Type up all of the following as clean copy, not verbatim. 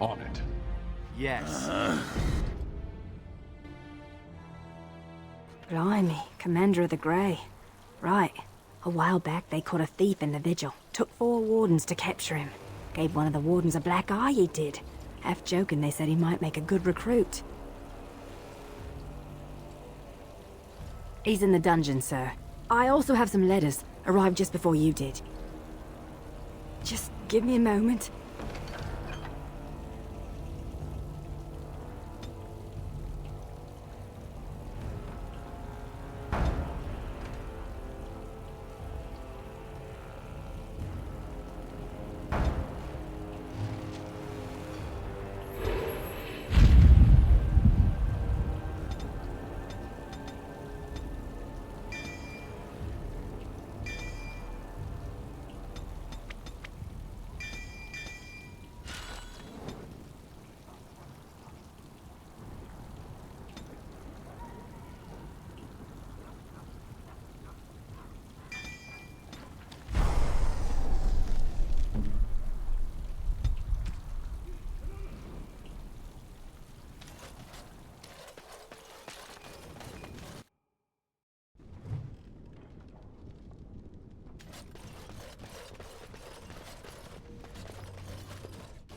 on it. Yes. Blimey, Commander of the Grey. Right. A while back they caught a thief in the vigil. Took 4 wardens to capture him. Gave one of the wardens a black eye, he did. Half joking, they said he might make a good recruit. He's in the dungeon, sir. I also have some letters. Arrived just before you did. Just give me a moment.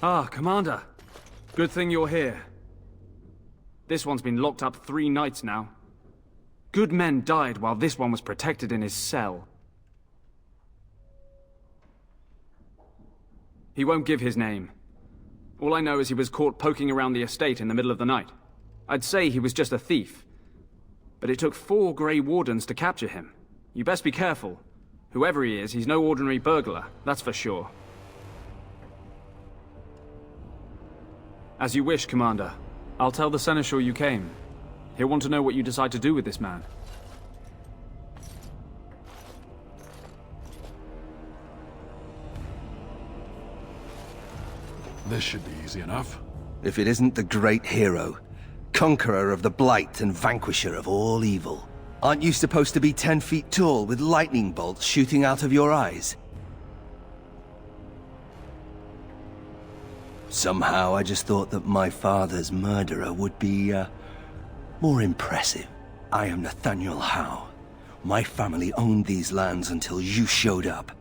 Ah, Commander. Good thing you're here. This one's been locked up 3 nights now. Good men died while this one was protected in his cell. He won't give his name. All I know is he was caught poking around the estate in the middle of the night. I'd say he was just a thief. But it took 4 Grey Wardens to capture him. You best be careful. Whoever he is, he's no ordinary burglar, that's for sure. As you wish, Commander. I'll tell the Seneschal you came. He'll want to know what you decide to do with this man. This should be easy enough. If it isn't the great hero, conqueror of the Blight and vanquisher of all evil. Aren't you supposed to be 10 feet tall with lightning bolts shooting out of your eyes? Somehow I just thought that my father's murderer would be, more impressive. I am Nathaniel Howe. My family owned these lands until you showed up.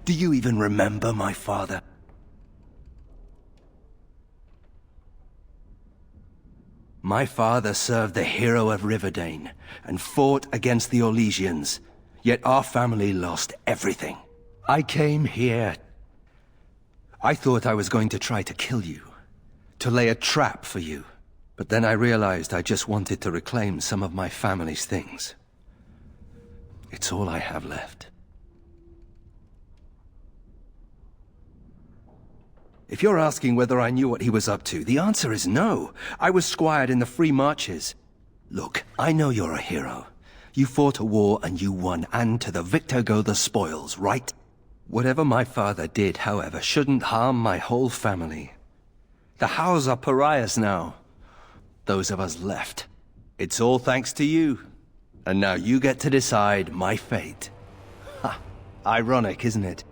Do you even remember my father? My father served the hero of Riverdane and fought against the Orlesians, yet our family lost everything. I came here. I thought I was going to try to kill you, to lay a trap for you, but then I realized I just wanted to reclaim some of my family's things. It's all I have left. If you're asking whether I knew what he was up to, the answer is no. I was squired in the Free Marches. Look, I know you're a hero. You fought a war and you won, and to the victor go the spoils, right? Whatever my father did, however, shouldn't harm my whole family. The Howes are pariahs now. Those of us left. It's all thanks to you. And now you get to decide my fate. Ha! Ironic, isn't it?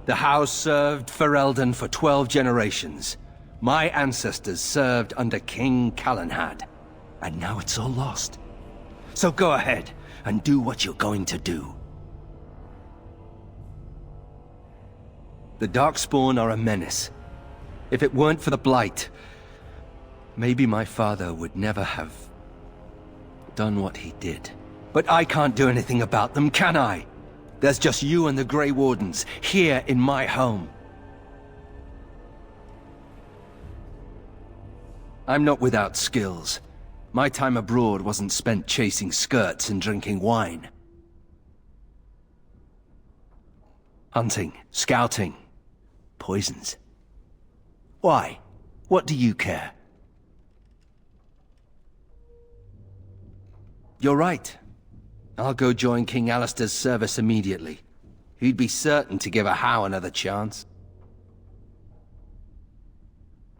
The house served Ferelden for 12 generations. My ancestors served under King Calenhad. And now it's all lost. So go ahead and do what you're going to do. The Darkspawn are a menace. If it weren't for the Blight, maybe my father would never have done what he did. But I can't do anything about them, can I? There's just you and the Grey Wardens, here in my home. I'm not without skills. My time abroad wasn't spent chasing skirts and drinking wine. Hunting, scouting, poisons. Why? What do you care? You're right. I'll go join King Alistair's service immediately. He'd be certain to give a Howe another chance.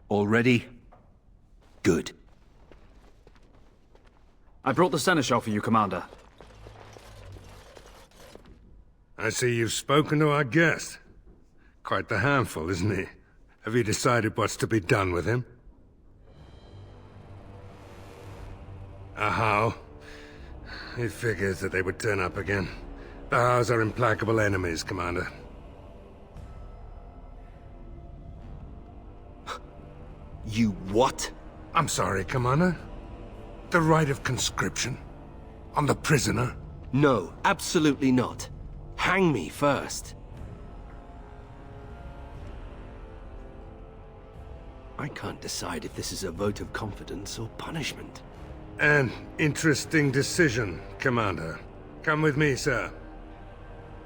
All ready? Good. I brought the Seneschal for you, Commander. I see you've spoken to our guest. Quite the handful, isn't he? Have you decided what's to be done with him? How? He figures that they would turn up again. The Hows are implacable enemies, Commander. You what? I'm sorry, Commander. The right of conscription? On the prisoner? No, absolutely not. Hang me first. I can't decide if this is a vote of confidence or punishment. An interesting decision, Commander. Come with me, sir.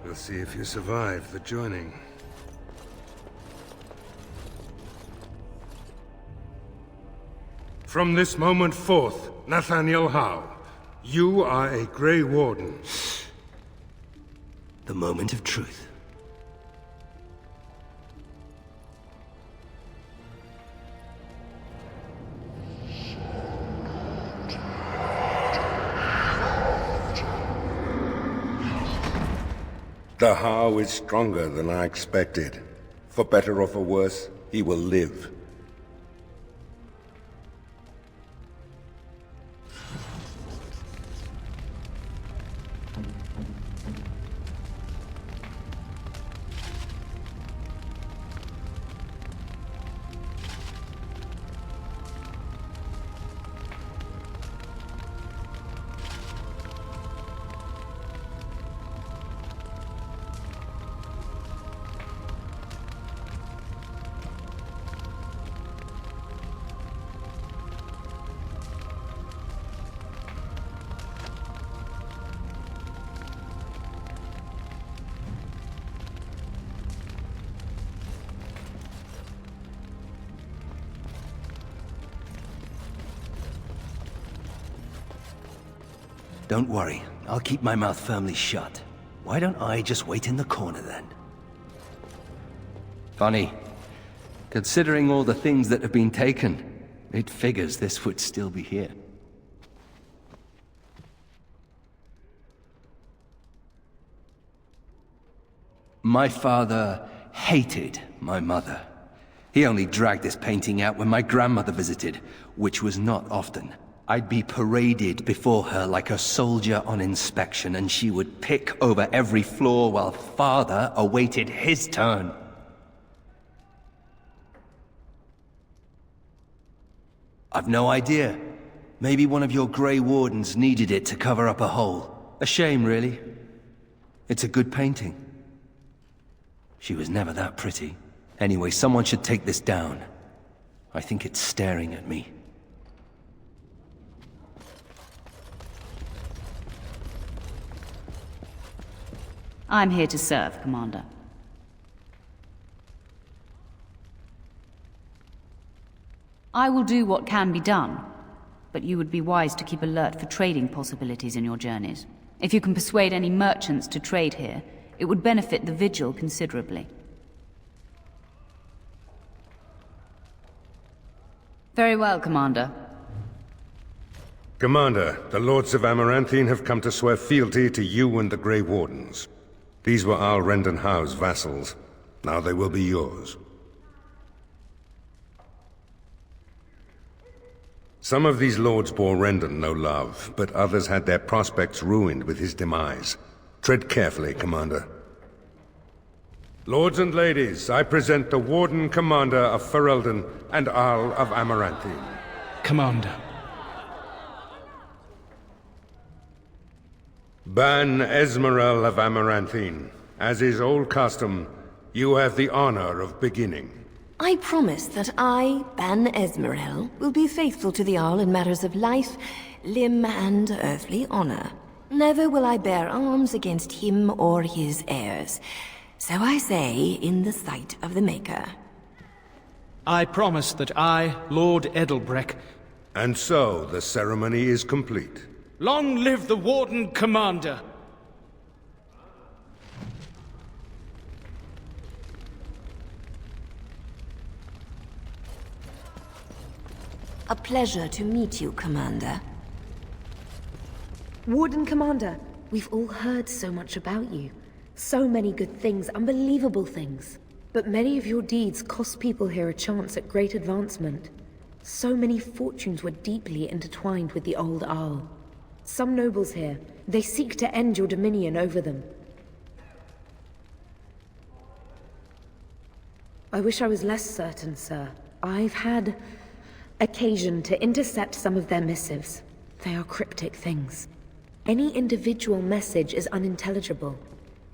We'll see if you survive the joining. From this moment forth, Nathaniel Howe, you are a Grey Warden. The moment of truth. The Howe is stronger than I expected. For better or for worse, he will live. Don't worry, I'll keep my mouth firmly shut. Why don't I just wait in the corner then? Funny. Considering all the things that have been taken, it figures this would still be here. My father hated my mother. He only dragged this painting out when my grandmother visited, which was not often. I'd be paraded before her like a soldier on inspection, and she would pick over every flaw while father awaited his turn. I've no idea. Maybe one of your Grey Wardens needed it to cover up a hole. A shame, really. It's a good painting. She was never that pretty. Anyway, someone should take this down. I think it's staring at me. I'm here to serve, Commander. I will do what can be done, but you would be wise to keep alert for trading possibilities in your journeys. If you can persuade any merchants to trade here, it would benefit the Vigil considerably. Very well, Commander. Commander, the Lords of Amaranthine have come to swear fealty to you and the Grey Wardens. These were Al Rendon Howe's vassals. Now they will be yours. Some of these lords bore Rendon no love, but others had their prospects ruined with his demise. Tread carefully, Commander. Lords and ladies, I present the Warden Commander of Ferelden and Arl of Amaranthine. Commander. Ban Esmerel of Amaranthine, as is old custom, you have the honor of beginning. I promise that I, Ban Esmerel, will be faithful to the Arl in matters of life, limb, and earthly honor. Never will I bear arms against him or his heirs. So I say, in the sight of the Maker. I promise that I, Lord Edelbreck... And so, the ceremony is complete. Long live the Warden Commander! A pleasure to meet you, Commander. Warden Commander, we've all heard so much about you. So many good things, unbelievable things. But many of your deeds cost people here a chance at great advancement. So many fortunes were deeply intertwined with the old Arl. Some nobles here, they seek to end your dominion over them. I wish I was less certain, sir. I've had occasion to intercept some of their missives. They are cryptic things. Any individual message is unintelligible,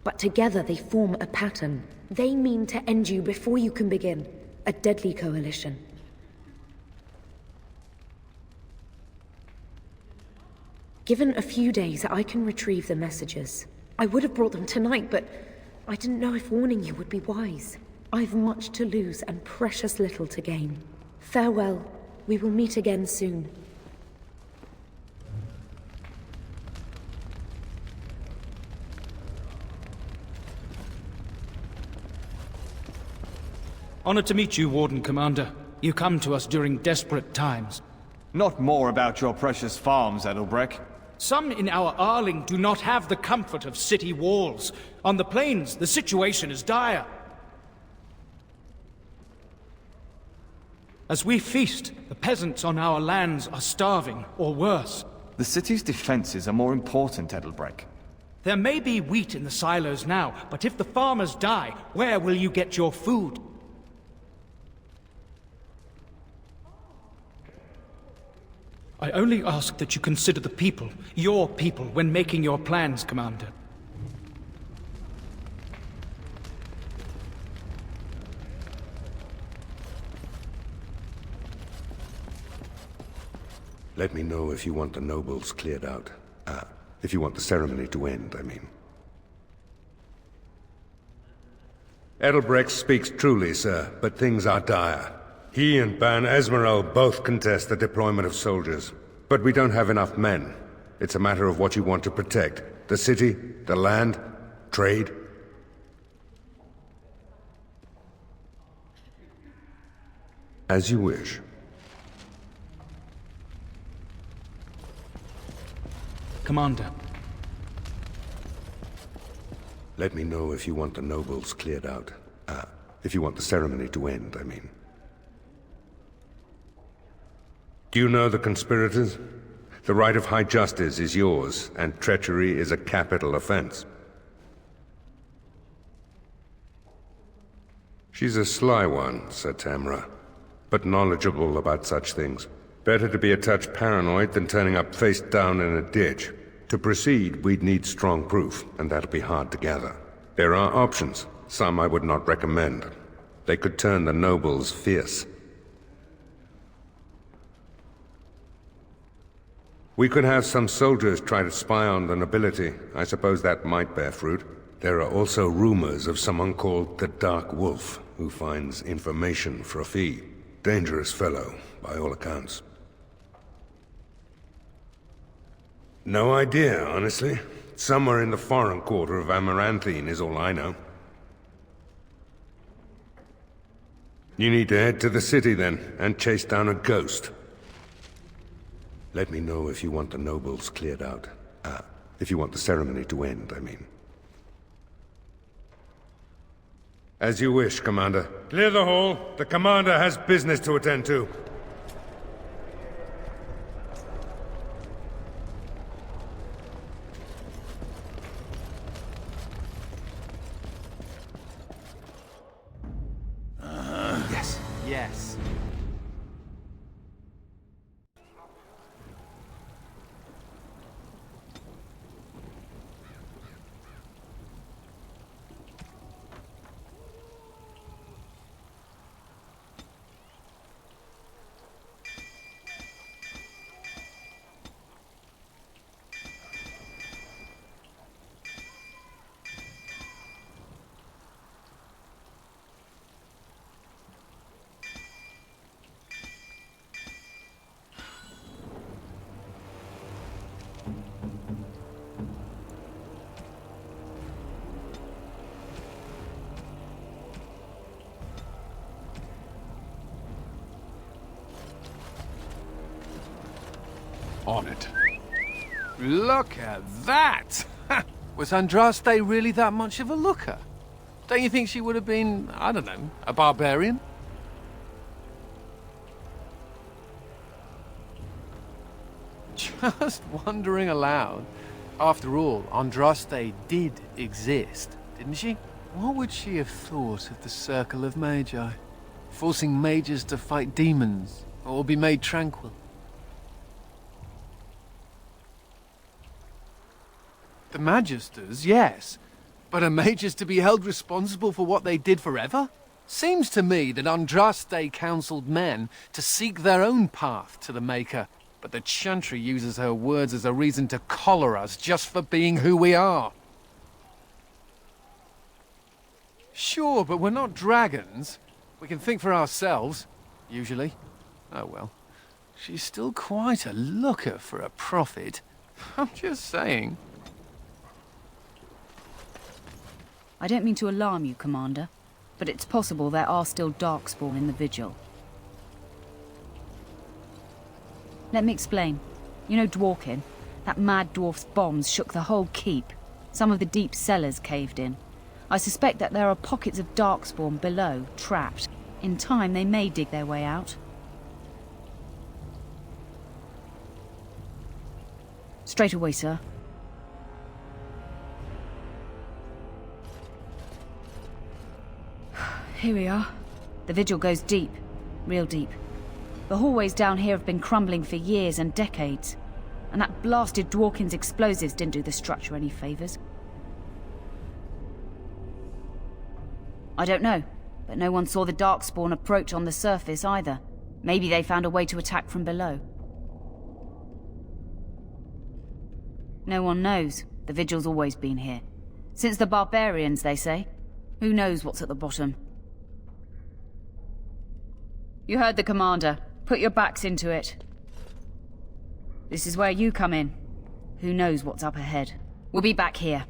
but together they form a pattern. They mean to end you before you can begin. A deadly coalition. Given a few days, I can retrieve the messages. I would have brought them tonight, but I didn't know if warning you would be wise. I've much to lose and precious little to gain. Farewell. We will meet again soon. Honored to meet you, Warden Commander. You come to us during desperate times. Not more about your precious farms, Edelbreck. Some in our Arling do not have the comfort of city walls. On the plains, the situation is dire. As we feast, the peasants on our lands are starving, or worse. The city's defenses are more important, Edelbreck. There may be wheat in the silos now, but if the farmers die, where will you get your food? I only ask that you consider the people, your people, when making your plans, Commander. Let me know if you want the nobles cleared out. If you want the ceremony to end, I mean. Edelbrecht speaks truly, sir, but things are dire. He and Ban Esmeralda both contest the deployment of soldiers. But we don't have enough men. It's a matter of what you want to protect. The city, the land, trade. As you wish. Commander. Let me know if you want the nobles cleared out. If you want the ceremony to end, I mean. Do you know the conspirators? The right of high justice is yours, and treachery is a capital offense. She's a sly one, Sir Tamra, but knowledgeable about such things. Better to be a touch paranoid than turning up face down in a ditch. To proceed, we'd need strong proof, and that'll be hard to gather. There are options, some I would not recommend. They could turn the nobles fierce. We could have some soldiers try to spy on the nobility. I suppose that might bear fruit. There are also rumors of someone called the Dark Wolf, who finds information for a fee. Dangerous fellow, by all accounts. No idea, honestly. Somewhere in the foreign quarter of Amaranthine is all I know. You need to head to the city then, and chase down a ghost. Let me know if you want the nobles cleared out. If you want the ceremony to end, I mean. As you wish, Commander. Clear the hall. The Commander has business to attend to. Yes. Yes. On it. Look at that! Was Andraste really that much of a looker? Don't you think she would have been, I don't know, a barbarian? Just wondering aloud. After all, Andraste did exist, didn't she? What would she have thought of the Circle of Magi? Forcing mages to fight demons, or be made tranquil? The Magisters, yes. But are mages to be held responsible for what they did forever? Seems to me that Andraste counseled men to seek their own path to the Maker, but the Chantry uses her words as a reason to collar us just for being who we are. Sure, but we're not dragons. We can think for ourselves, usually. Oh well. She's still quite a looker for a prophet. I'm just saying. I don't mean to alarm you, Commander, but it's possible there are still Darkspawn in the Vigil. Let me explain. You know Dworkin? That mad dwarf's bombs shook the whole keep. Some of the deep cellars caved in. I suspect that there are pockets of Darkspawn below, trapped. In time, they may dig their way out. Straight away, sir. Here we are. The Vigil goes deep. Real deep. The hallways down here have been crumbling for years and decades. And that blasted Dworkin's explosives didn't do the structure any favors. I don't know, but no one saw the Darkspawn approach on the surface either. Maybe they found a way to attack from below. No one knows. The Vigil's always been here. Since the barbarians, they say. Who knows what's at the bottom? You heard the Commander. Put your backs into it. This is where you come in. Who knows what's up ahead? We'll be back here.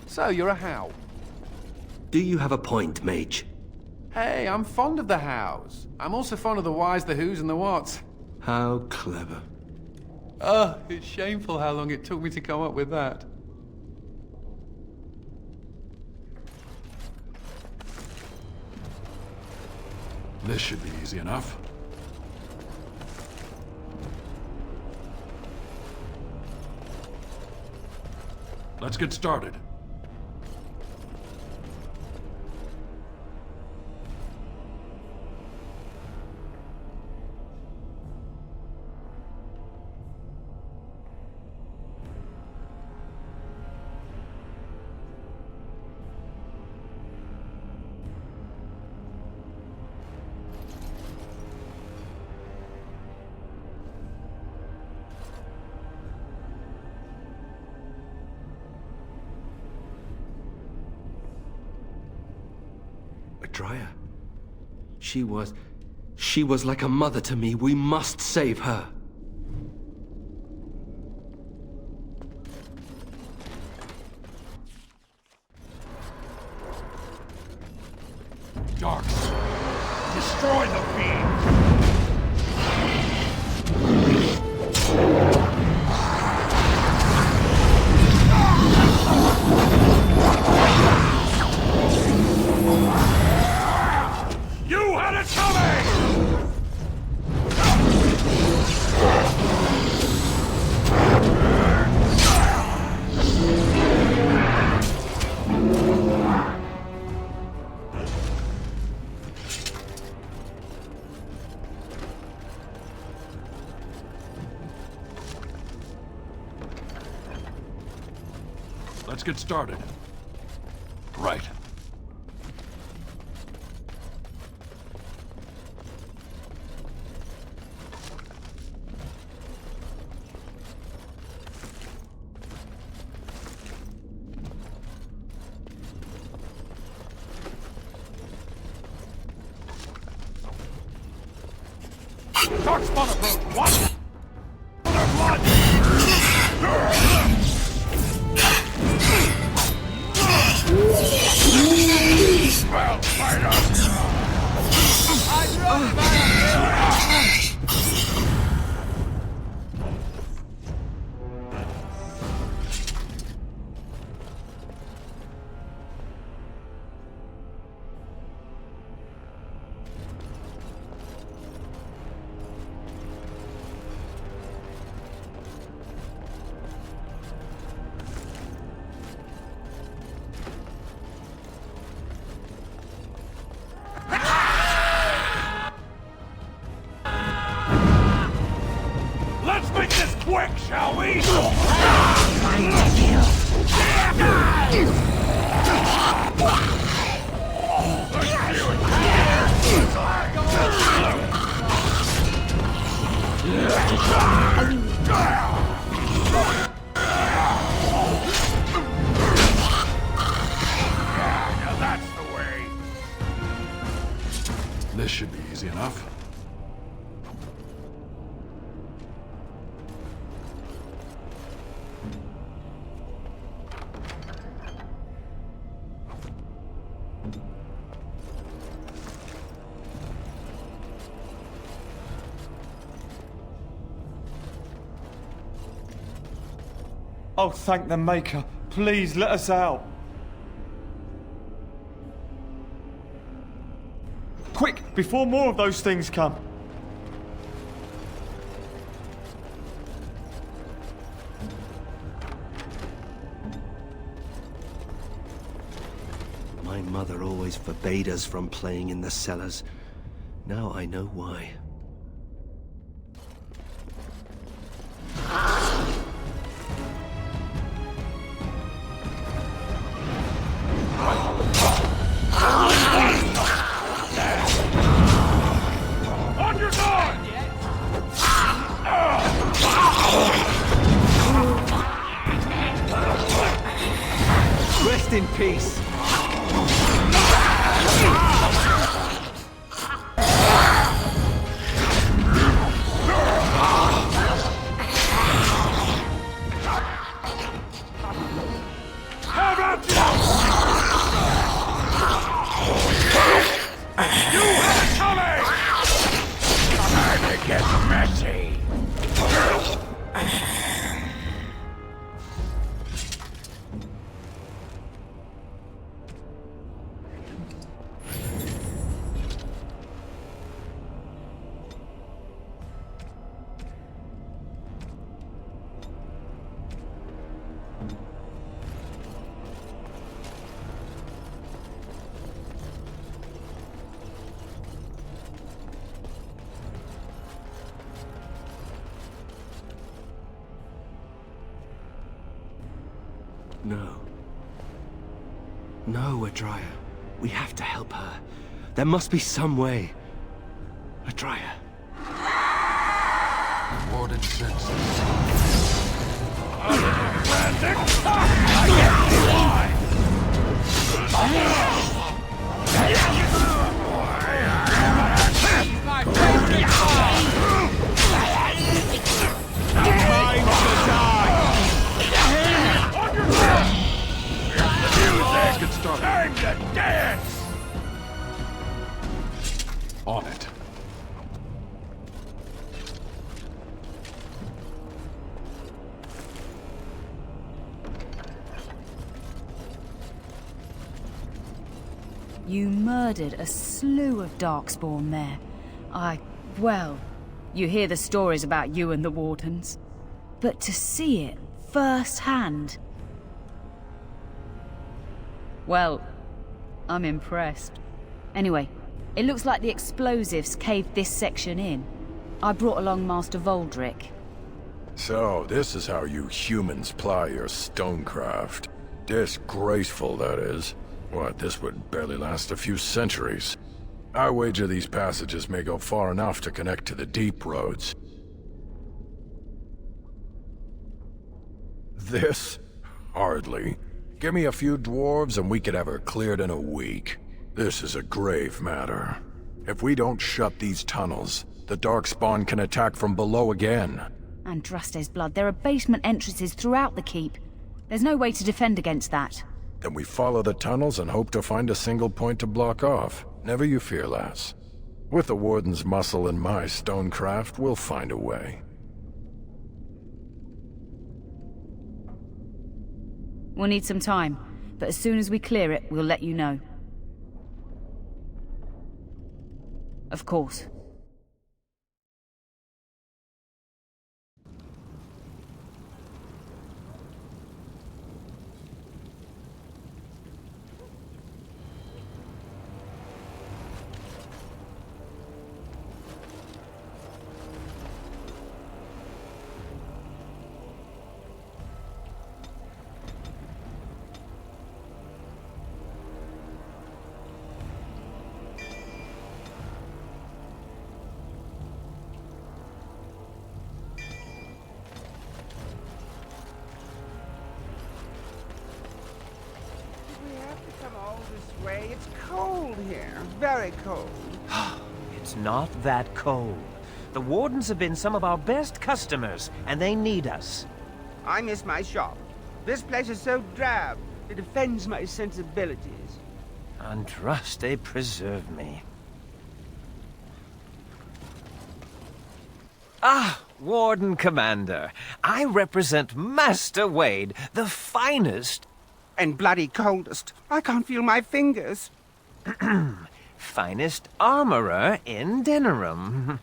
So, you're a How. Do you have a point, Mage? Hey, I'm fond of the Hows. I'm also fond of the Whys, the Whos, and the Whats. How clever. Oh, it's shameful how long it took me to come up with that. This should be easy enough. Let's get started. Dryar. She was like a mother to me. We must save her. Darks, destroy the fiend! You had it coming! Let's get started. Right. Darkspawn approach! What? Their blood! Well, fight us! make this quick, shall we? Now that's the way. This should be easy enough. Oh, thank the Maker. Please, let us out. Quick, before more of those things come. My mother always forbade us from playing in the cellars. Now I know why. On your guard! Rest in peace. How about you? You had it coming! Time to get messy. No. No, Adria. We have to help her. There must be some way. Adria. Warden senses. Frantic! I get why! On your feet! Music! Get started. Time to dance! On it. You murdered a slew of Darkspawn there. Well, you hear the stories about you and the Wardens. But to see it firsthand... Well, I'm impressed. Anyway, it looks like the explosives caved this section in. I brought along Master Voldrick. So, this is how you humans ply your stonecraft. Disgraceful, that is. What, this would barely last a few centuries. I wager these passages may go far enough to connect to the deep roads. This? Hardly. Give me a few dwarves and we could have her cleared in a week. This is a grave matter. If we don't shut these tunnels, the Darkspawn can attack from below again. Andraste's blood, there are basement entrances throughout the keep. There's no way to defend against that. Then we follow the tunnels and hope to find a single point to block off. Never you fear, lass. With the Warden's muscle and my stonecraft, we'll find a way. We'll need some time, but as soon as we clear it, we'll let you know. Of course. it's cold here. Very cold. It's not that cold. The Wardens have been some of our best customers, and they need us. I miss my shop. This place is so drab. It offends my sensibilities. Andraste, preserve me. Ah, Warden Commander. I represent Master Wade, the finest... And bloody coldest. I can't feel my fingers. finest armorer in Denerim.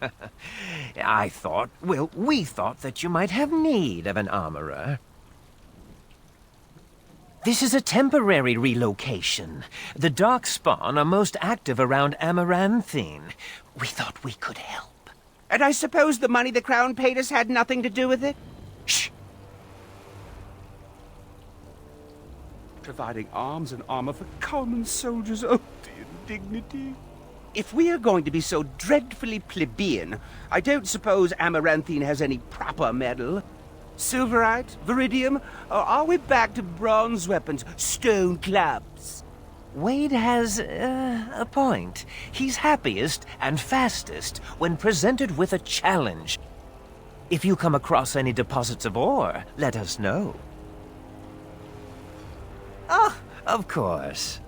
we thought that you might have need of an armorer. This is a temporary relocation. The Darkspawn are most active around Amaranthine. We thought we could help. And I suppose the money the Crown paid us had nothing to do with it? Shh! Providing arms and armor for common soldiers. Oh, the indignity. If we are going to be so dreadfully plebeian, I don't suppose Amaranthine has any proper metal. Silverite? Viridium? Or are we back to bronze weapons, stone clubs? Wade has a point. He's happiest and fastest when presented with a challenge. If you come across any deposits of ore, let us know. Oh, of course.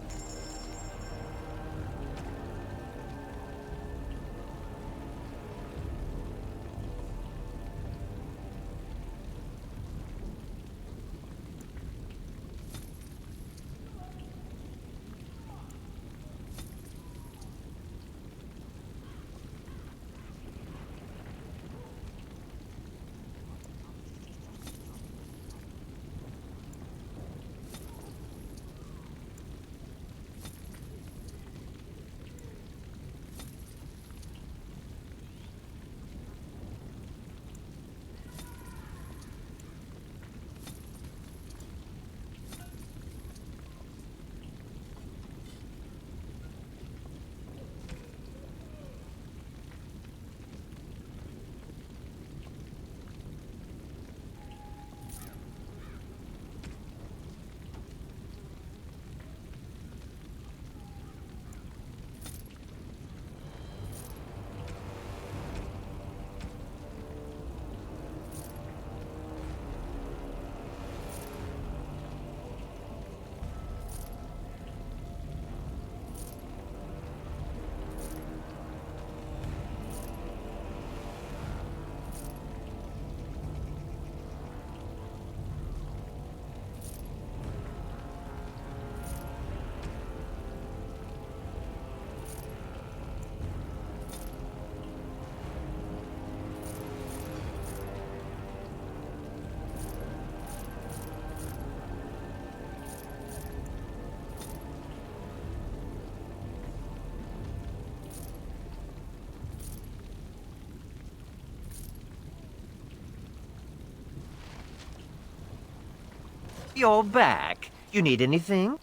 You're back. You need anything?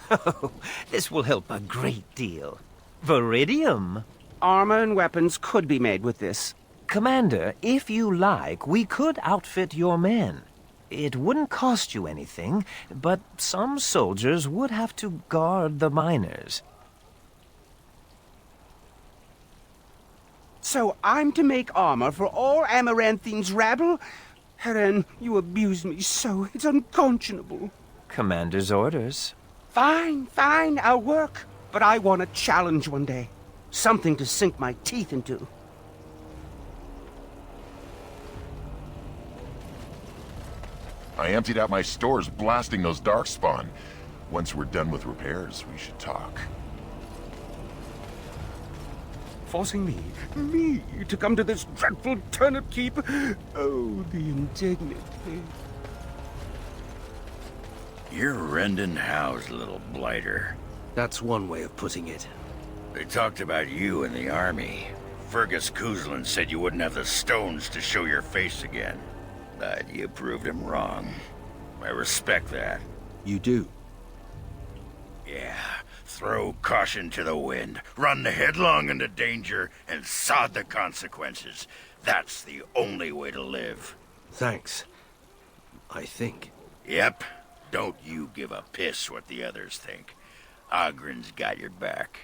Oh, this will help a great deal. Viridium. Armor and weapons could be made with this. Commander, if you like, we could outfit your men. It wouldn't cost you anything, but some soldiers would have to guard the miners. So I'm to make armor for all Amaranthine's rabble? Heren, you abuse me so. It's unconscionable. Commander's orders. Fine, I'll work. But I want a challenge one day. Something to sink my teeth into. I emptied out my stores blasting those Darkspawn. Once we're done with repairs, we should talk. Forcing me, to come to this dreadful turnip keep? Oh, the indignity. You're rending house, little blighter. That's one way of putting it. They talked about you in the army. Fergus Kuzlin said you wouldn't have the stones to show your face again. But you proved him wrong. I respect that. You do? Yeah. Throw caution to the wind, run headlong into danger, and sod the consequences. That's the only way to live. Thanks. I think. Yep. Don't you give a piss what the others think. Ogren's got your back.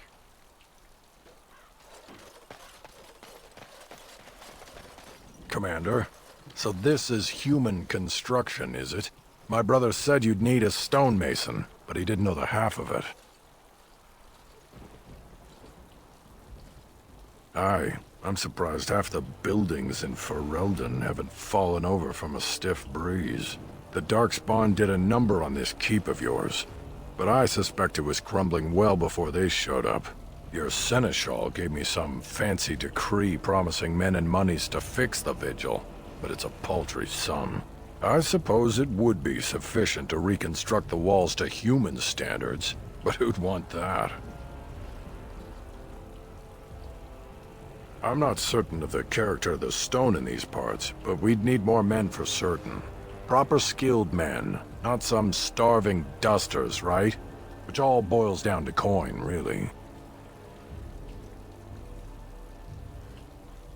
Commander, so this is human construction, is it? My brother said you'd need a stonemason, but he didn't know the half of it. Aye, I'm surprised half the buildings in Ferelden haven't fallen over from a stiff breeze. The Darkspawn did a number on this keep of yours, but I suspect it was crumbling well before they showed up. Your seneschal gave me some fancy decree promising men and monies to fix the vigil, but it's a paltry sum. I suppose it would be sufficient to reconstruct the walls to human standards, but who'd want that? I'm not certain of the character of the stone in these parts, but we'd need more men for certain. Proper skilled men, not some starving dusters, right? Which all boils down to coin, really.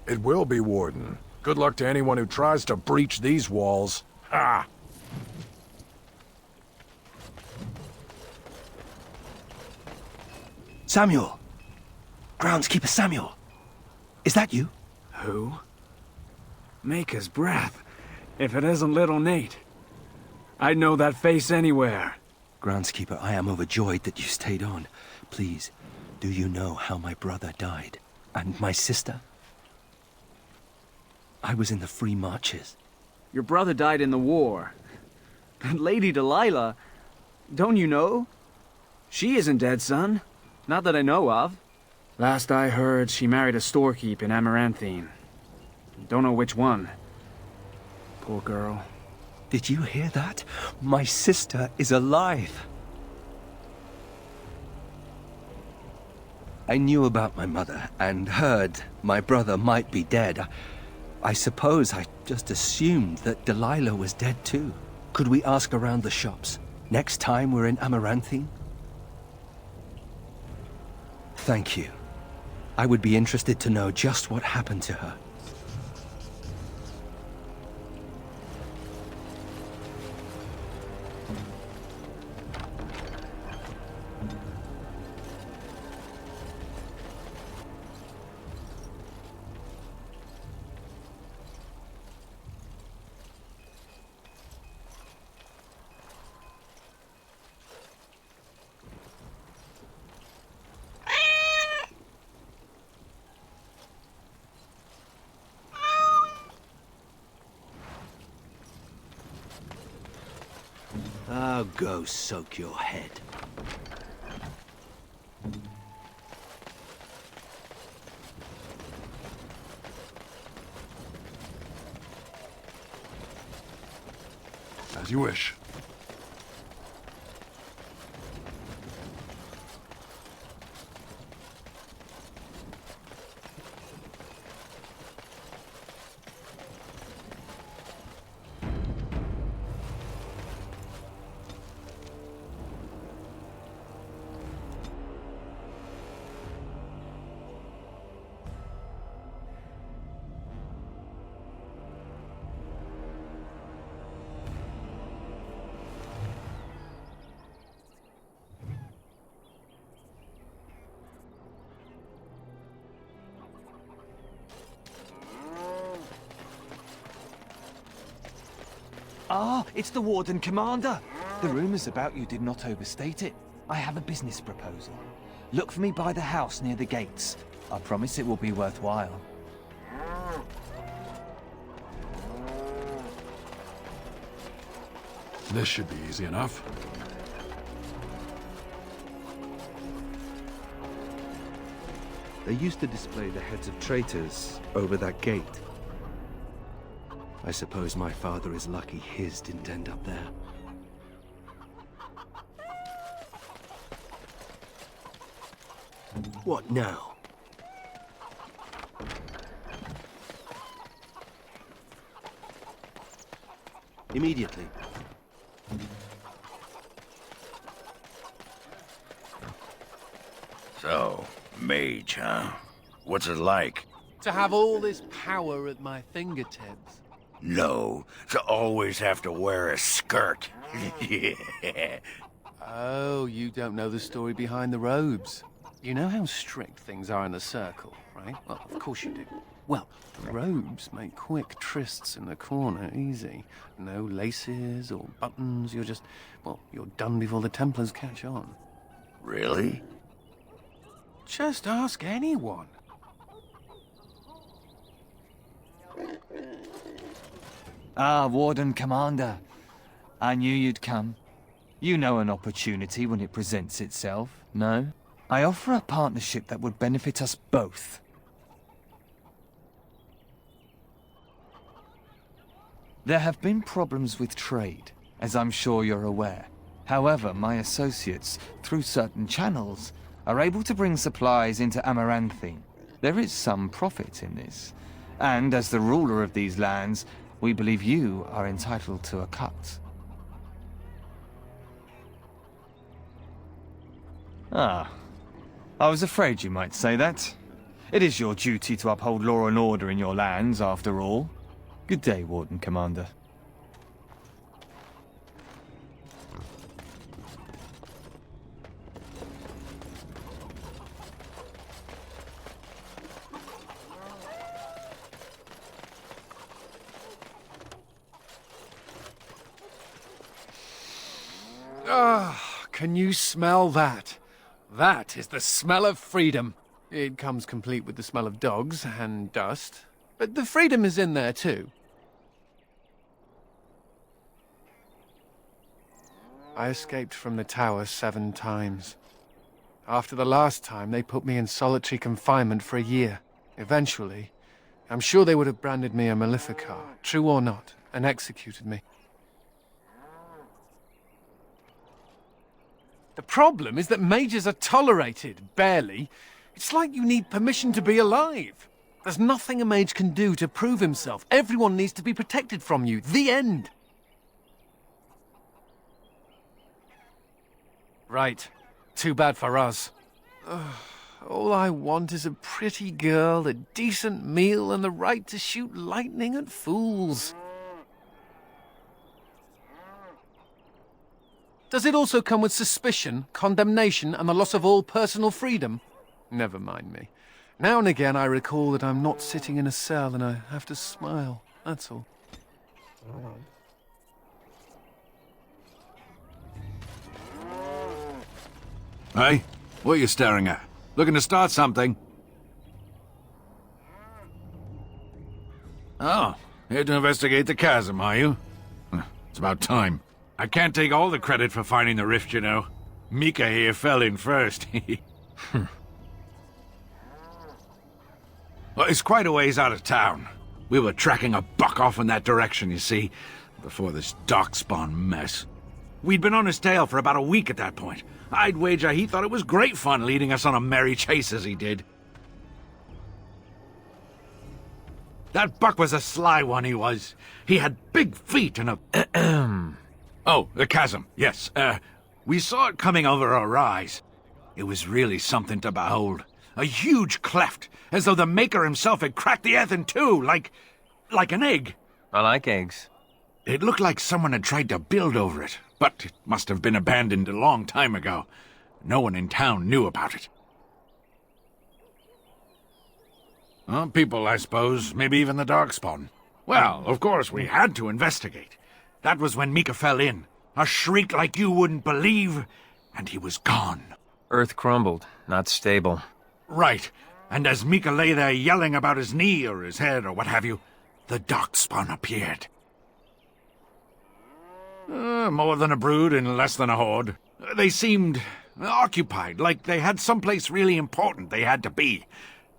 It will be, Warden. Good luck to anyone who tries to breach these walls. Ha! Samuel! Groundskeeper Samuel! Is that you? Who? Maker's breath. If it isn't little Nate. I'd know that face anywhere. Groundskeeper, I am overjoyed that you stayed on. Please, do you know how my brother died? And my sister? I was in the Free Marches. Your brother died in the war. And Lady Delilah, don't you know? She isn't dead, son. Not that I know of. Last I heard, she married a storekeep in Amaranthine. Don't know which one. Poor girl. Did you hear that? My sister is alive. I knew about my mother and heard my brother might be dead. I suppose I just assumed that Delilah was dead too. Could we ask around the shops next time we're in Amaranthine? Thank you. I would be interested to know just what happened to her. Oh, go soak your head. As you wish. Ah, it's the Warden Commander. The rumors about you did not overstate it. I have a business proposal. Look for me by the house near the gates. I promise it will be worthwhile. This should be easy enough. They used to display the heads of traitors over that gate. I suppose my father is lucky his didn't end up there. What now? Immediately. So, mage, huh? What's it like? To have all this power at my fingertips. No, to always have to wear a skirt. Yeah. Oh, you don't know the story behind the robes. You know how strict things are in the Circle, right? Well, of course you do. Well, the robes make quick trysts in the corner easy. No laces or buttons, you're just... well, you're done before the Templars catch on. Really? Just ask anyone. Ah, Warden Commander. I knew you'd come. You know an opportunity when it presents itself, no? I offer a partnership that would benefit us both. There have been problems with trade, as I'm sure you're aware. However, my associates, through certain channels, are able to bring supplies into Amaranthine. There is some profit in this. And as the ruler of these lands, we believe you are entitled to a cut. Ah, I was afraid you might say that. It is your duty to uphold law and order in your lands, after all. Good day, Warden Commander. Ah, can you smell that? That is the smell of freedom. It comes complete with the smell of dogs and dust, but the freedom is in there too. I escaped from the tower 7 times. After the last time, they put me in solitary confinement for a year. Eventually, I'm sure they would have branded me a Maleficar, true or not, and executed me. The problem is that mages are tolerated, barely. It's like you need permission to be alive. There's nothing a mage can do to prove himself. Everyone needs to be protected from you. The end. Right. Too bad for us. All I want is a pretty girl, a decent meal, and the right to shoot lightning at fools. Does it also come with suspicion, condemnation, and the loss of all personal freedom? Never mind me. Now and again I recall that I'm not sitting in a cell and I have to smile, that's all. Hey, what are you staring at? Looking to start something? Oh, here to investigate the chasm, are you? It's about time. I can't take all the credit for finding the rift, you know. Mika here fell in first. Well, it's quite a ways out of town. We were tracking a buck off in that direction, you see, before this darkspawn mess. We'd been on his tail for about a week at that point. I'd wager he thought it was great fun leading us on a merry chase as he did. That buck was a sly one, he was. He had big feet and a... Oh, the chasm, yes. We saw it coming over a rise. It was really something to behold. A huge cleft, as though the Maker himself had cracked the earth in two, like an egg. I like eggs. It looked like someone had tried to build over it, but it must have been abandoned a long time ago. No one in town knew about it. Well, people, I suppose. Maybe even the Darkspawn. Well, of course, we had to investigate. That was when Mika fell in. A shriek like you wouldn't believe, and he was gone. Earth crumbled, not stable. Right. And as Mika lay there yelling about his knee or his head or what have you, the Darkspawn appeared. More than a brood and less than a horde. They seemed occupied, like they had someplace really important they had to be.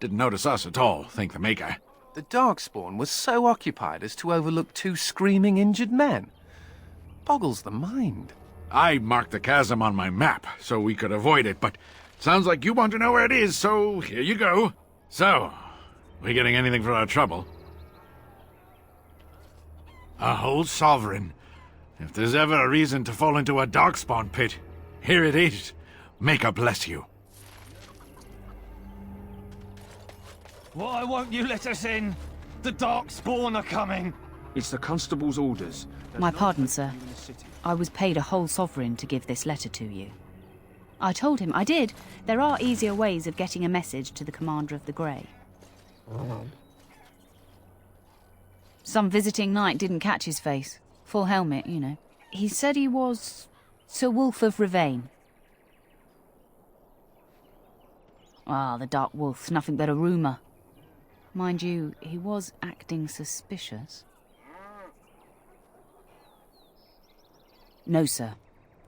Didn't notice us at all, thank the Maker. The Darkspawn was so occupied as to overlook 2 screaming injured men. Boggles the mind. I marked the chasm on my map so we could avoid it, but sounds like you want to know where it is, so here you go. So, we getting anything for our trouble? A whole sovereign. If there's ever a reason to fall into a Darkspawn pit, here it is. Maker bless you. Why won't you let us in? The Darkspawn are coming. It's the constable's orders. My pardon, sir. I was paid a whole sovereign to give this letter to you. I told him, I did. There are easier ways of getting a message to the commander of the Grey. Some visiting knight didn't catch his face. Full helmet, you know. He said he was Sir Wolf of Ravain. Ah, the Dark Wolf's nothing but a rumour. Mind you, he was acting suspicious. No, sir.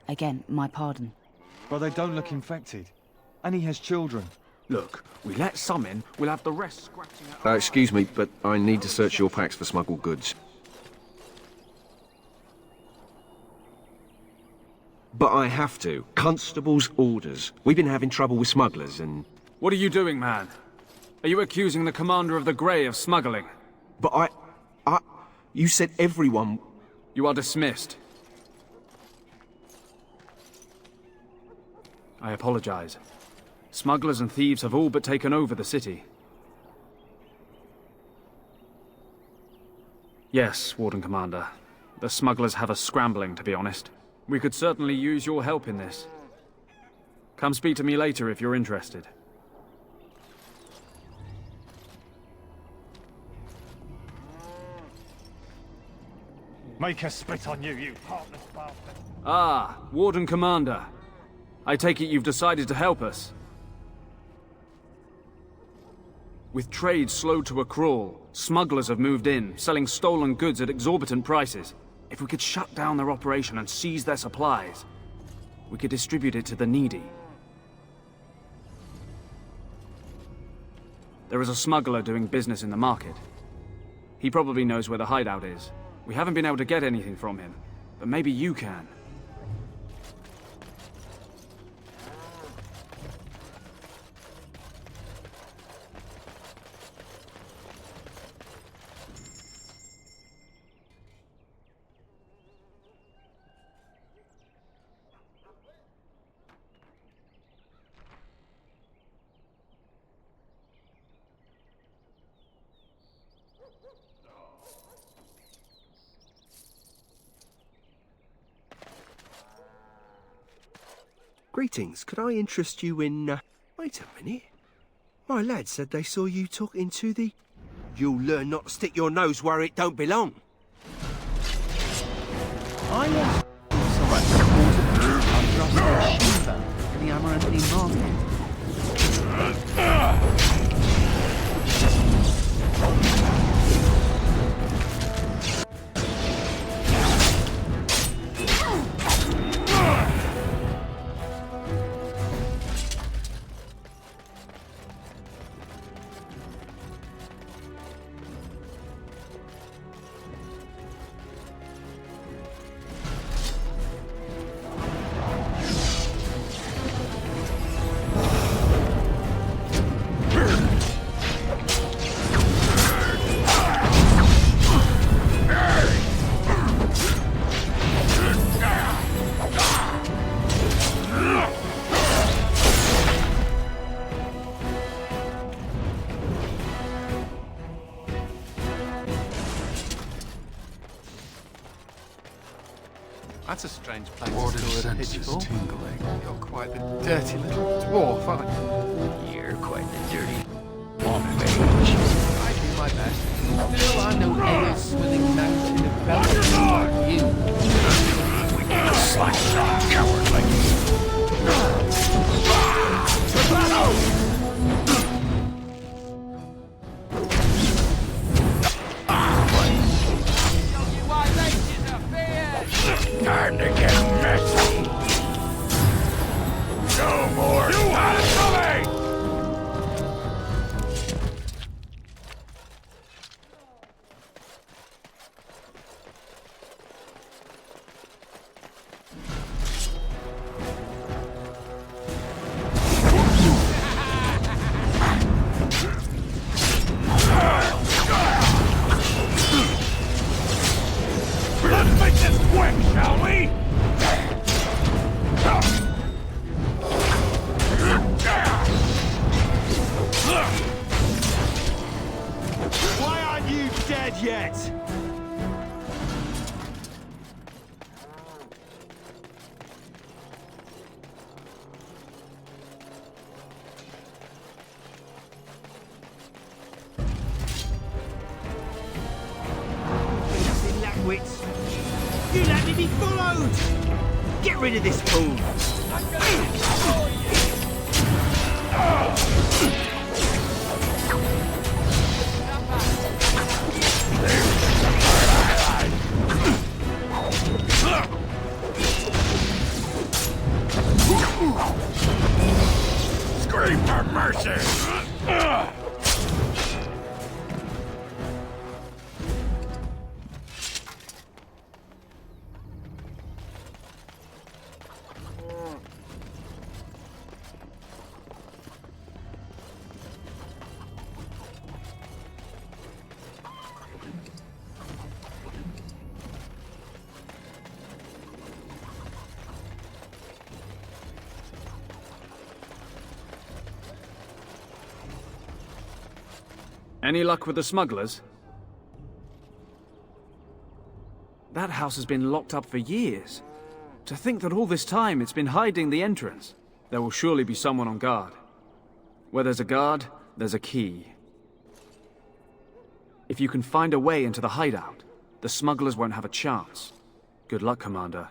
Again, my pardon. But they don't look infected. And he has children. Look, we let some in, we'll have the rest scratching at... Excuse me, but I need to search your packs for smuggled goods. But I have to. Constable's orders. We've been having trouble with smugglers and... What are you doing, man? Are you accusing the commander of the Grey of smuggling? But you said everyone... You are dismissed. I apologize. Smugglers and thieves have all but taken over the city. Yes, Warden Commander. The smugglers have us scrambling, to be honest. We could certainly use your help in this. Come speak to me later if you're interested. Make us spit on you, you heartless bastard. Ah, Warden Commander. I take it you've decided to help us. With trade slowed to a crawl, smugglers have moved in, selling stolen goods at exorbitant prices. If we could shut down their operation and seize their supplies, we could distribute it to the needy. There is a smuggler doing business in the market. He probably knows where the hideout is. We haven't been able to get anything from him, but maybe you can. Greetings, could I interest you in, Wait a minute. My lad said they saw you talking to the... You'll learn not to stick your nose where it don't belong. I am so at the quarter of Rusty Shiva in the Amaranthine Market. That's a strange place to store a pitchfork. You're quite the dirty little dwarf, aren't you? You're quite the dirty I do my best. Still, I'm no ale-swilling mountain of Belgium like you. We need a slack-jawed coward like you. Time to get messy. No more. You want it from me? Let's make this quick, shall we? dimwits! You let me be followed! Get rid of this fool! Scream for mercy! Any luck with the smugglers? That house has been locked up for years. To think that all this time it's been hiding the entrance. There will surely be someone on guard. Where there's a guard, there's a key. If you can find a way into the hideout, the smugglers won't have a chance. Good luck, Commander.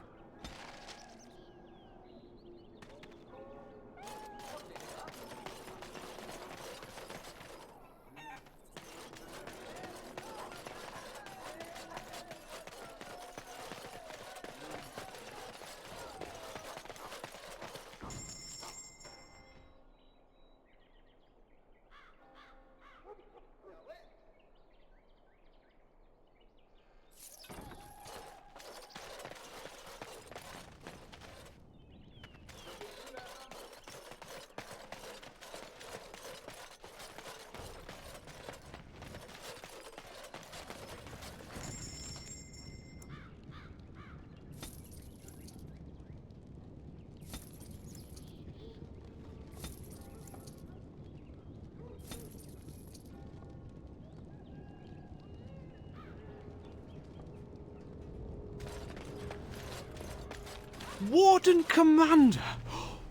Warden Commander!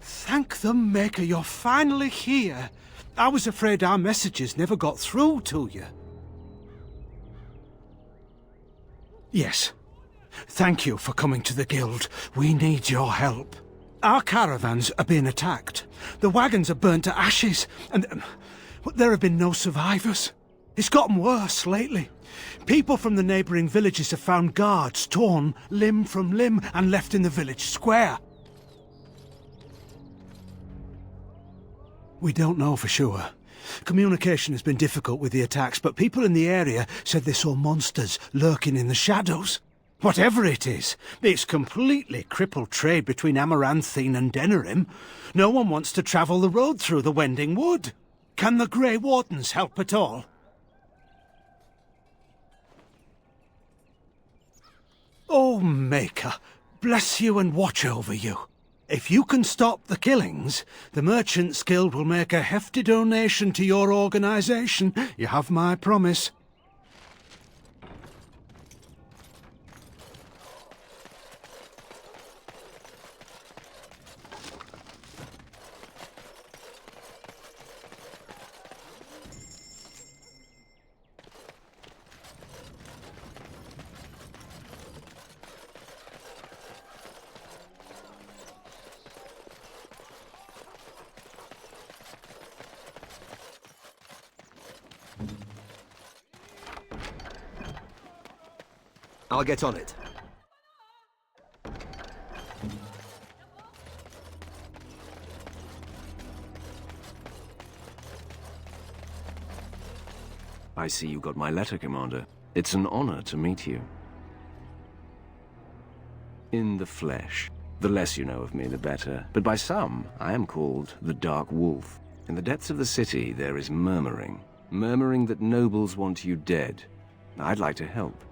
Thank the Maker you're finally here. I was afraid our messages never got through to you. Yes. Thank you for coming to the Guild. We need your help. Our caravans are being attacked. The wagons are burnt to ashes, and there have been no survivors. It's gotten worse lately. People from the neighbouring villages have found guards torn limb from limb and left in the village square. We don't know for sure. Communication has been difficult with the attacks, but people in the area said they saw monsters lurking in the shadows. Whatever it is, it's completely crippled trade between Amaranthine and Denerim. No one wants to travel the road through the Wending Wood. Can the Grey Wardens help at all? Oh, Maker, bless you and watch over you. If you can stop the killings, the Merchants Guild will make a hefty donation to your organisation. You have my promise. I'll get on it. I see you got my letter, Commander. It's an honor to meet you. In the flesh. The less you know of me, the better. But by some, I am called the Dark Wolf. In the depths of the city, there is murmuring. Murmuring that nobles want you dead. I'd like to help.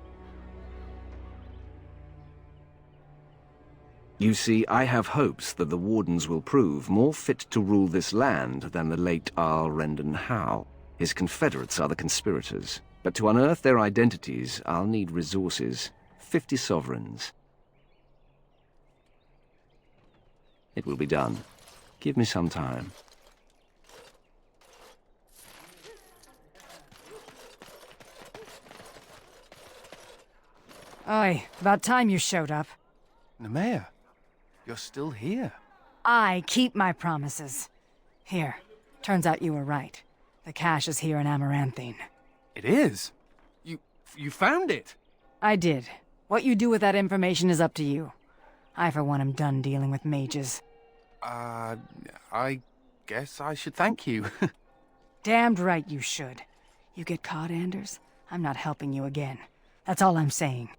You see, I have hopes that the Wardens will prove more fit to rule this land than the late Arl Rendon Howe. His confederates are the conspirators. But to unearth their identities, I'll need resources. 50 sovereigns. It will be done. Give me some time. Oi, about time you showed up. Nemea, you're still here. I keep my promises. Here, turns out you were right. The cache is here in Amaranthine. It is? You found it? I did. What you do with that information is up to you. I, for one, am done dealing with mages. I guess I should thank you. Damned right you should. You get caught, Anders, I'm not helping you again. That's all I'm saying.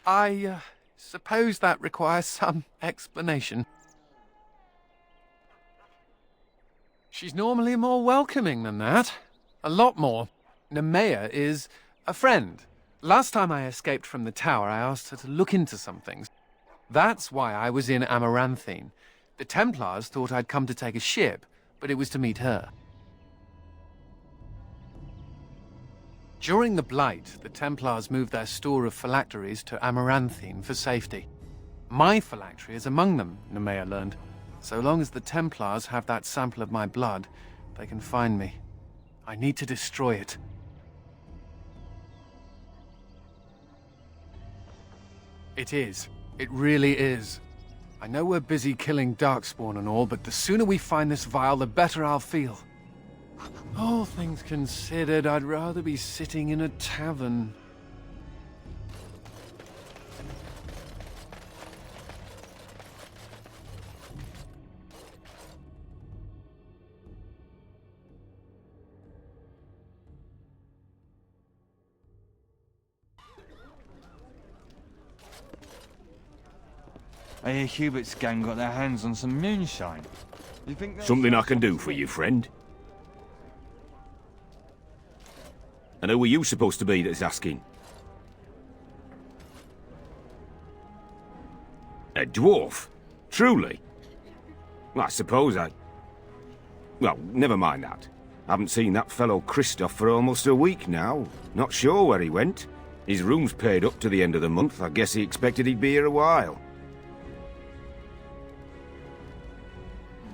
I suppose that requires some explanation. She's normally more welcoming than that. A lot more. Nemea is a friend. Last time I escaped from the tower, I asked her to look into some things. That's why I was in Amaranthine. The Templars thought I'd come to take a ship, but it was to meet her. During the Blight, the Templars moved their store of phylacteries to Amaranthine for safety. My phylactery is among them, Nemea learned. So long as the Templars have that sample of my blood, they can find me. I need to destroy it. It is. It really is. I know we're busy killing Darkspawn and all, but the sooner we find this vial, the better I'll feel. All things considered, I'd rather be sitting in a tavern. I hear Hubert's gang got their hands on some moonshine. You think Something I can do for you, friend? And who are you supposed to be that's asking? A dwarf? Truly? Well, I suppose I... Well, never mind that. I haven't seen that fellow Christoph for almost a week now. Not sure where he went. His room's paid up to the end of the month. I guess he expected he'd be here a while.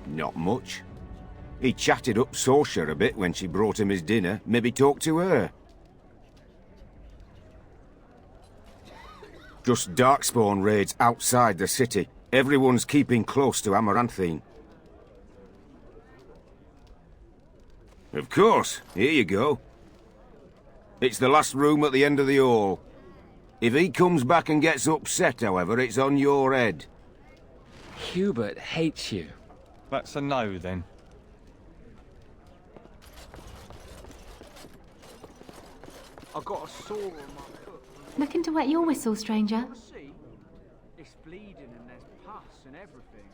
Not much. He chatted up Sorsha a bit when she brought him his dinner. Maybe talked to her. Just Darkspawn raids outside the city. Everyone's keeping close to Amaranthine. Of course. Here you go. It's the last room at the end of the hall. If he comes back and gets upset, however, it's on your head. Hubert hates you. That's a no, then. I got a sore on my foot. Looking to wet your whistle, stranger. See? It's bleeding and there's pus and everything.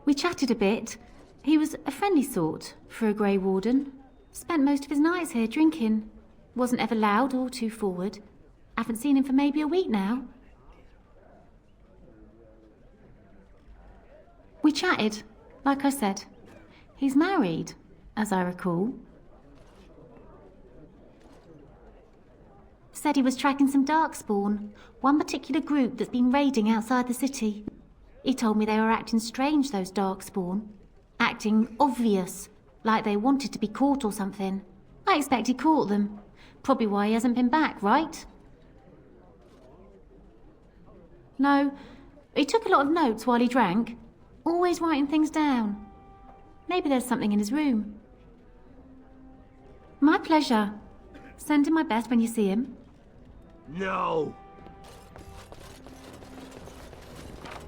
We chatted a bit. He was a friendly sort for a Grey Warden. Spent most of his nights here drinking. Wasn't ever loud or too forward. Haven't seen him for maybe a week now. We chatted, like I said. He's married, as I recall. Said he was tracking some Darkspawn, one particular group that's been raiding outside the city. He told me they were acting strange, those Darkspawn. Acting obvious, like they wanted to be caught or something. I expect he caught them. Probably why he hasn't been back, right? No, he took a lot of notes while he drank. Always writing things down. Maybe there's something in his room. My pleasure. Send him my best when you see him. No!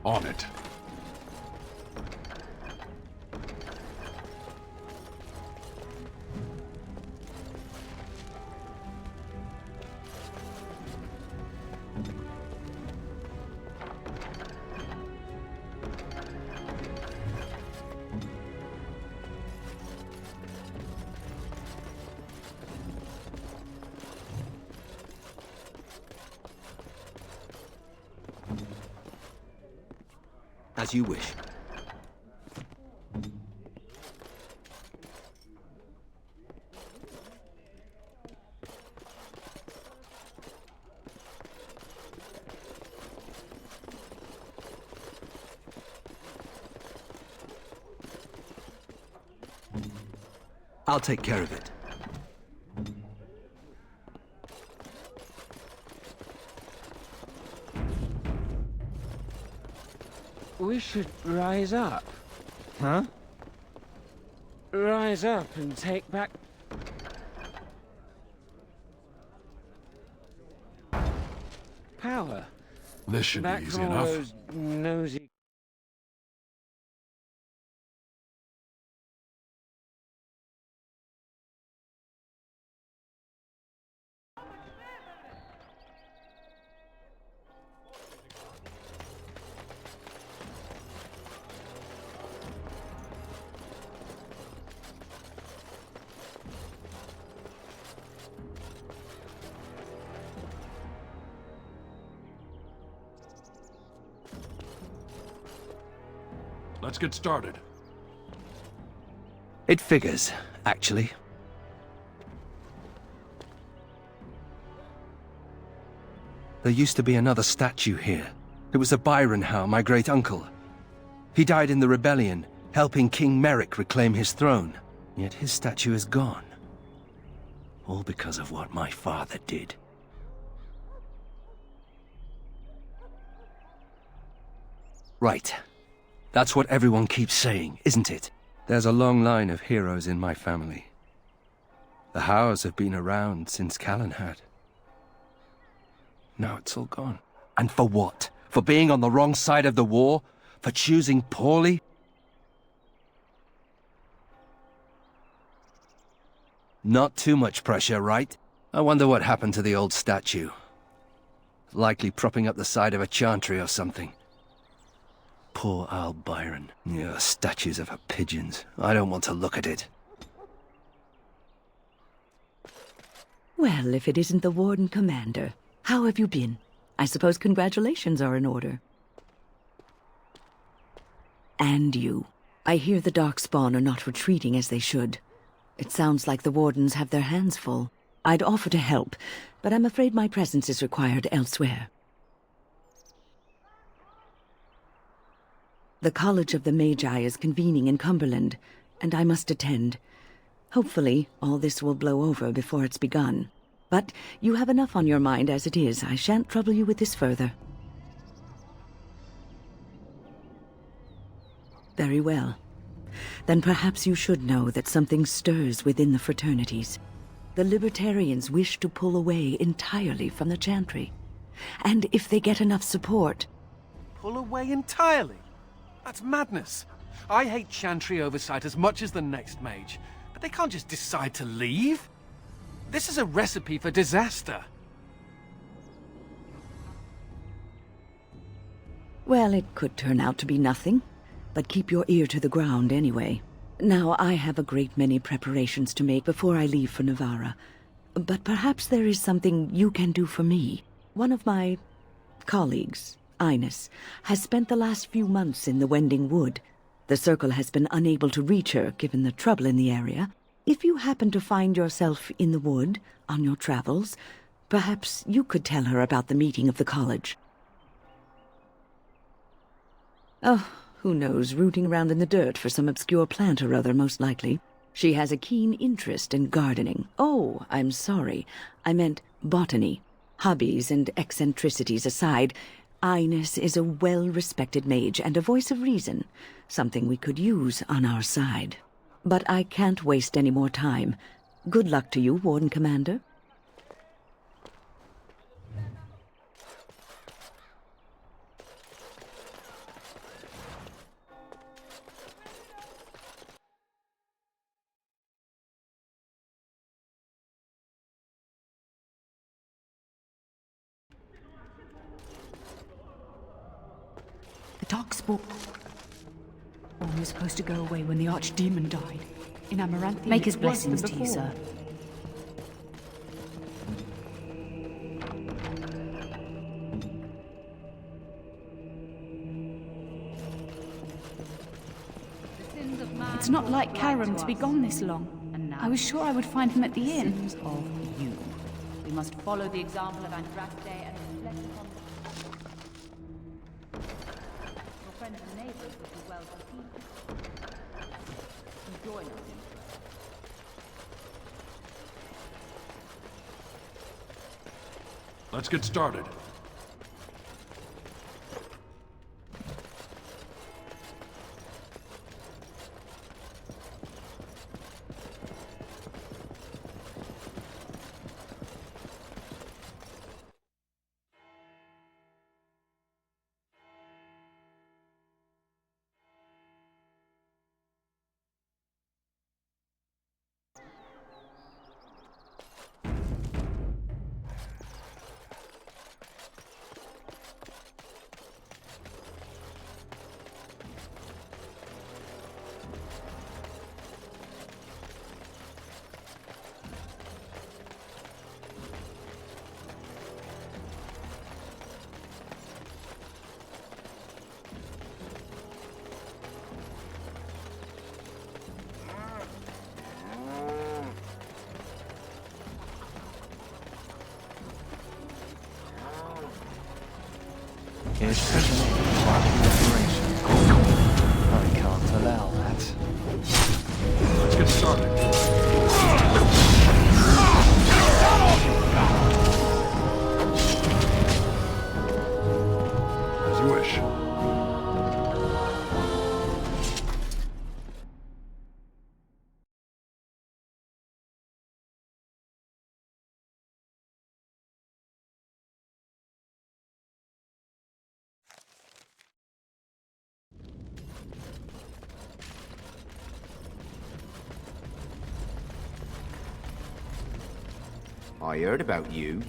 On it. As you wish. I'll take care of it. We should rise up. Huh? Rise up and take back... power. This should Back be easy from all enough. those nosy... Let's get started. It figures, actually. There used to be another statue here. It was a Byron Howe, my great-uncle. He died in the rebellion, helping King Merrick reclaim his throne. Yet his statue is gone. All because of what my father did. Right. That's what everyone keeps saying, isn't it? There's a long line of heroes in my family. The Howes have been around since Callan had. Now it's all gone. And for what? For being on the wrong side of the war? For choosing poorly? Not too much pressure, right? I wonder what happened to the old statue. Likely propping up the side of a chantry or something. Poor Al Byron. Yeah, statues of her pigeons. I don't want to look at it. Well, if it isn't the Warden Commander, how have you been? I suppose congratulations are in order. And you. I hear the Darkspawn are not retreating as they should. It sounds like the Wardens have their hands full. I'd offer to help, but I'm afraid my presence is required elsewhere. The College of the Magi is convening in Cumberland, and I must attend. Hopefully, all this will blow over before it's begun. But you have enough on your mind as it is. I shan't trouble you with this further. Very well. Then perhaps you should know that something stirs within the fraternities. The Libertarians wish to pull away entirely from the Chantry. And if they get enough support... Pull away entirely? That's madness. I hate Chantry oversight as much as the next mage, but they can't just decide to leave. This is a recipe for disaster. Well, it could turn out to be nothing, but keep your ear to the ground anyway. Now, I have a great many preparations to make before I leave for Navarra, but perhaps there is something you can do for me. One of my colleagues, Ines, has spent the last few months in the Wending Wood. The Circle has been unable to reach her, given the trouble in the area. If you happen to find yourself in the wood, on your travels, perhaps you could tell her about the meeting of the college. Oh, who knows, rooting around in the dirt for some obscure plant or other, most likely. She has a keen interest in gardening. Oh, I'm sorry. I meant botany. Hobbies and eccentricities aside, Ines is a well-respected mage and a voice of reason, something we could use on our side. But I can't waste any more time. Good luck to you, Warden Commander. The Darkspawn was supposed to go away when the Archdemon died. In Amaranthine, Make his it's worse blessings than to you, before. sir. It's not like Karam to be gone this long. I was sure I would find him at the inn. Sins of you. We must follow the example of Andraste and reflect upon your friends and neighbors would be well to see. Join us. Let's get started. Here's prison. Operation. I can't allow that. Let's get started. As you wish. I heard about you.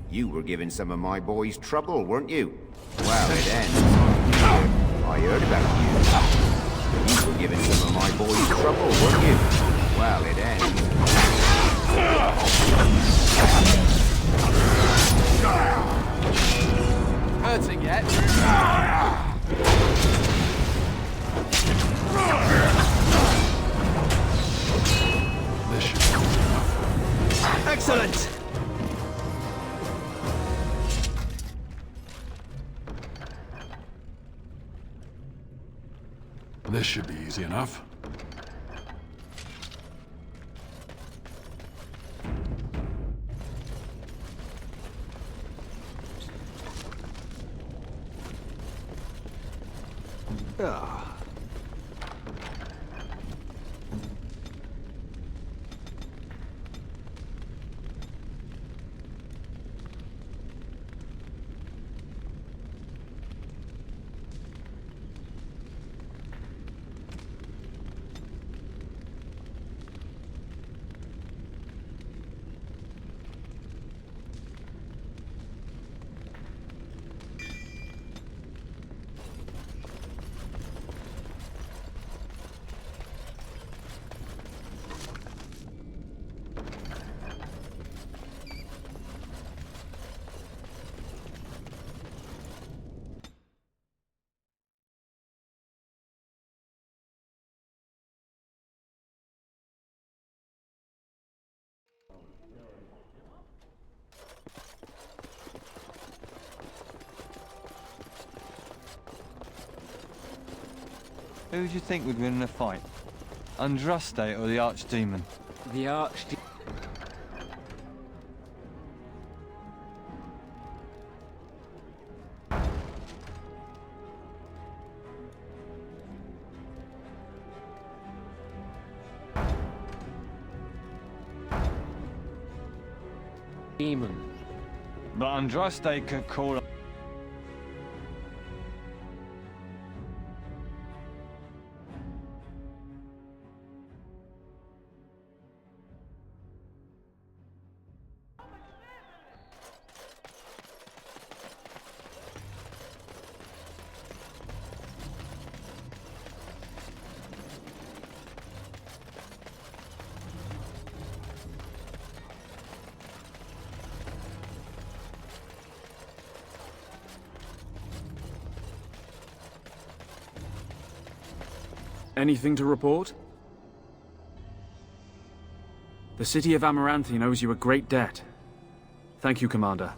You were giving some of my boys trouble, weren't you? Well, it ends. I heard about you. You were giving some of my boys trouble, weren't you? Well, it ends. Hurting yet? This should be enough. Excellent! This should be easy enough. Who do you think would win in a fight? Andraste or the Archdemon? The Archdemon. But Andraste could call. Anything to report? The city of Amaranthine owes you a great debt. Thank you, Commander.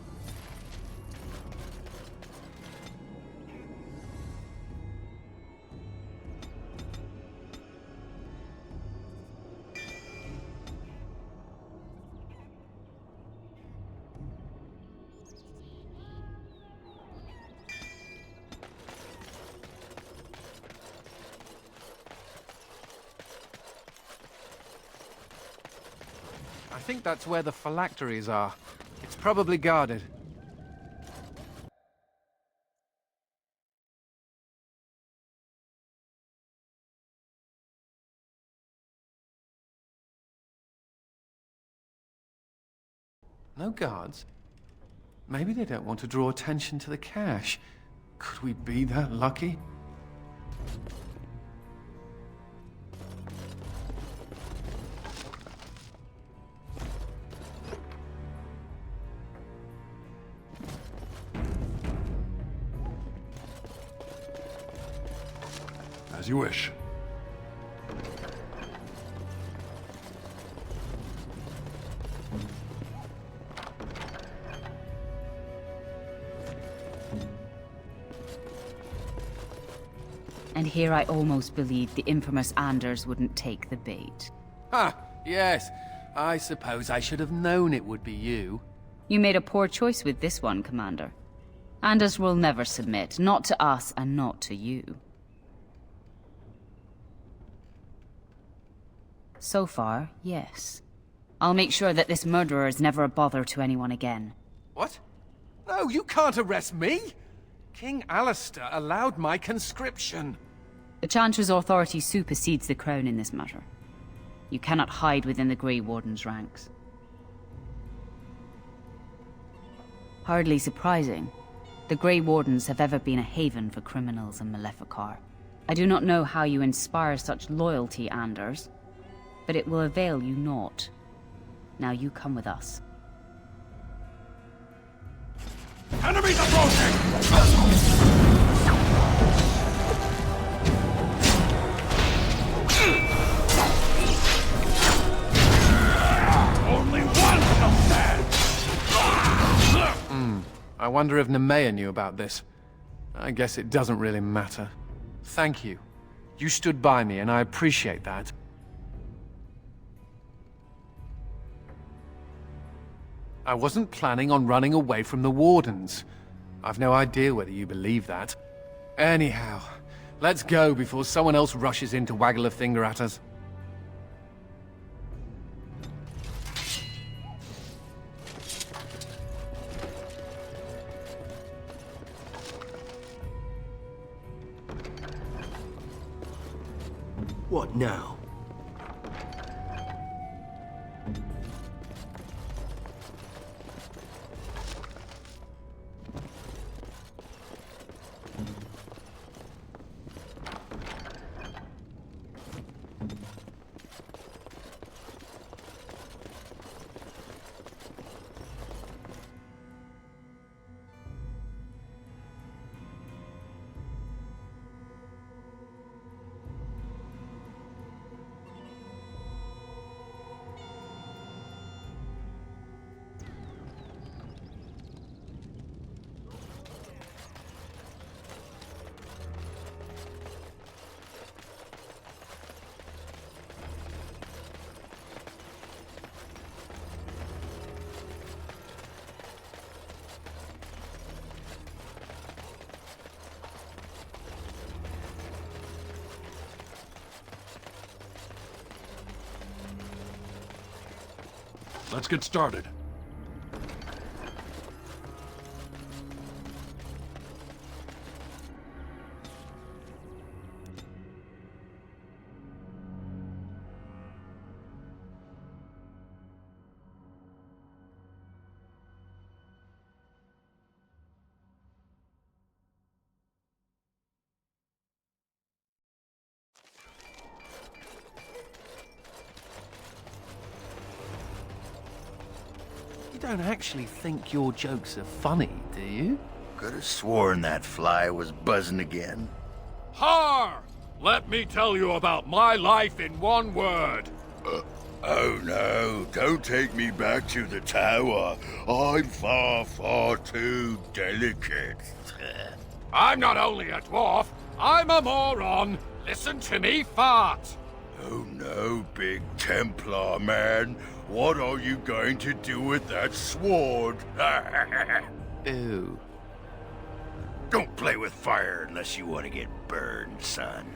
I think that's where the phylacteries are. It's probably guarded. No guards? Maybe they don't want to draw attention to the cache. Could we be that lucky? As you wish. And here I almost believed the infamous Anders wouldn't take the bait. Ah, yes. I suppose I should have known it would be you. You made a poor choice with this one, Commander. Anders will never submit, not to us and not to you. So far, yes. I'll make sure that this murderer is never a bother to anyone again. What? No, you can't arrest me! King Alistair allowed my conscription. The Chancellor's authority supersedes the Crown in this matter. You cannot hide within the Grey Warden's ranks. Hardly surprising. The Grey Wardens have ever been a haven for criminals and Maleficar. I do not know how you inspire such loyalty, Anders, but it will avail you naught. Now you come with us. Enemies approaching! Only one shall stand! I wonder if Nemea knew about this. I guess it doesn't really matter. Thank you. You stood by me, and I appreciate that. I wasn't planning on running away from the Wardens. I've no idea whether you believe that. Anyhow, let's go before someone else rushes in to waggle a finger at us. What now? Let's get started. You don't actually think your jokes are funny, do you? Could have sworn that fly was buzzing again. Har! Let me tell you about my life in one word. Oh no, don't take me back to the tower. I'm far, far too delicate. I'm not only a dwarf, I'm a moron. Listen to me fart. Oh no, big Templar man. What are you going to do with that sword? Ew. Don't play with fire unless you want to get burned, son.